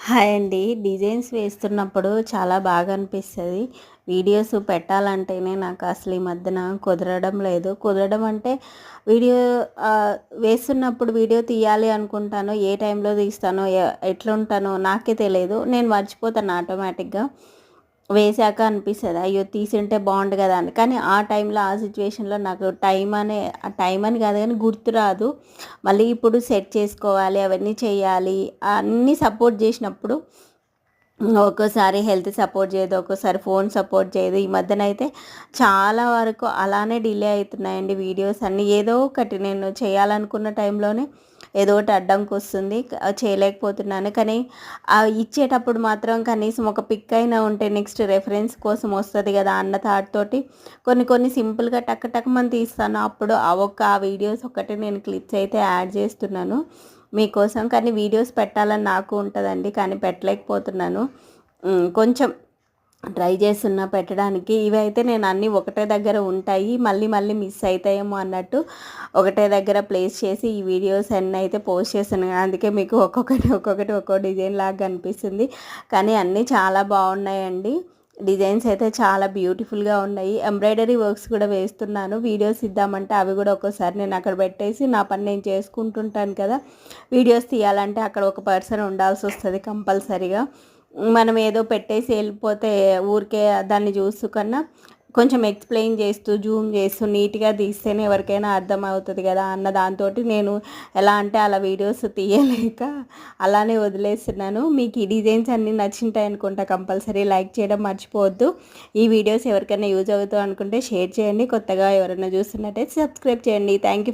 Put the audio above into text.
Hi అండి. Designs వేస్తున్నప్పుడు చాలా బాగా అనిపిస్తది. వీడియోస్ పెట్టాలంటేనే నాకు అసలు ఈ మధ్యన కుదరడం లేదు. కుదరడం అంటే వీడియో వేస్తున్నప్పుడు వీడియో తీయాలి అనుకుంటాను. ఏ టైంలో తీస్తానో, ఎట్లుంటానో నాకే తెలియదు. నేను మర్చిపోతాను ఆటోమేటిక్‌గా. వేశాక అనిపిస్తది. అయ్యో! తీసుంటే బావుండు గదా అని. కానీ ఆ టైంలో, ఆ సిచ్యువేషన్‌లో నాకు టైం అని కాదు గానీ గుర్తు రాదు. మళ్ళీ ఇప్పుడు సెట్ చేసుకోవాలి, అవన్నీ చేయాలి. అన్నీ సపోర్ట్ జేసినప్పుడు ఒక్కోసారి హెల్త్ సపోర్ట్ చేయదు, ఒక్కోసారి ఫోన్ సపోర్ట్ చేయదు. ఈ మధ్యనైతే చాలా వరకు అలానే డిలే అవుతున్నాయండి వీడియోస్ అన్నీ. ఏదో ఒకటి నేను చేయాలనుకున్న టైంలోనే ఏదో ఒకటి అడ్డంకొస్తుంది. చేయలేకపోతున్నాను. కానీ ఇచ్చేటప్పుడు మాత్రం కనీసం ఒక పిక్ అయినా ఉంటే నెక్స్ట్ రెఫరెన్స్ కోసం వస్తది గదా అన్న థాట్ తోటి కొన్ని కొన్ని సింపుల్‌గా టక్ టక్‌మని తీస్తాను. అప్పుడు ఆ వీడియోస్ ఒక్కటే నేను క్లిప్స్ అయితే యాడ్ చేస్తున్నాను మీకోసం. కానీ వీడియోస్ పెట్టాలని నాకు ఉంటదండి. కానీ పెట్టలేకపోతున్నాను. కొంచెం ట్రై చేస్తున్నా పెట్టడానికి. ఇవైతే నేను అన్నీ ఒకటే దగ్గర ఉంటాయి. మళ్ళీ మళ్ళీ మిస్ అయితాయేమో అన్నట్టు ఒకటే దగ్గర ప్లేస్ చేసి ఈ వీడియోస్ అన్నీ అయితే పోస్ట్ చేశాను. అందుకే మీకు ఒక్కో డిజైన్ లాగా కనిపిస్తుంది. కానీ అన్నీ చాలా బాగున్నాయండి. డిజైన్స్ అయితే చాలా బ్యూటిఫుల్‌గా ఉన్నాయి. ఎంబ్రాయిడరీ వర్క్స్ కూడా వేస్తున్నాను. వీడియోస్ ఇద్దామంటే అవి కూడా ఒక్కోసారి నేను అక్కడ పెట్టేసి నా పని నేను చేసుకుంటుంటాను కదా! వీడియోస్ తీయాలంటే అక్కడ ఒక పర్సన్ ఉండాల్సొస్తది కంపల్సరీగా. మనం ఏదో పెట్టేసి వెళ్ళిపోతే ఊరికే దాన్ని చూస్తూ కన్నా కొంచెం ఎక్స్‌ప్లెయిన్ చేస్తూ, జూమ్ చేస్తూ నీట్‌గా తీస్తేనే ఎవరికైనా అర్థమవుతది కదా అన్న దాంతోటి నేను ఎలా అంటే అలా వీడియోస్ తీయలేక అలానే వదిలేస్తున్నాను. మీకు ఈ డిజైన్స్ అన్నీ నచ్చుంటాయనుకుంటా. కంపల్సరీ లైక్ చేయడం మర్చిపోవద్దు. ఈ వీడియోస్ ఎవరికైనా యూజ్ అవుతాయి అనుకుంటే షేర్ చేయండి. కొత్తగా ఎవరైనా చూస్తున్నట్టయితే సబ్స్క్రైబ్ చేయండి. Thank you.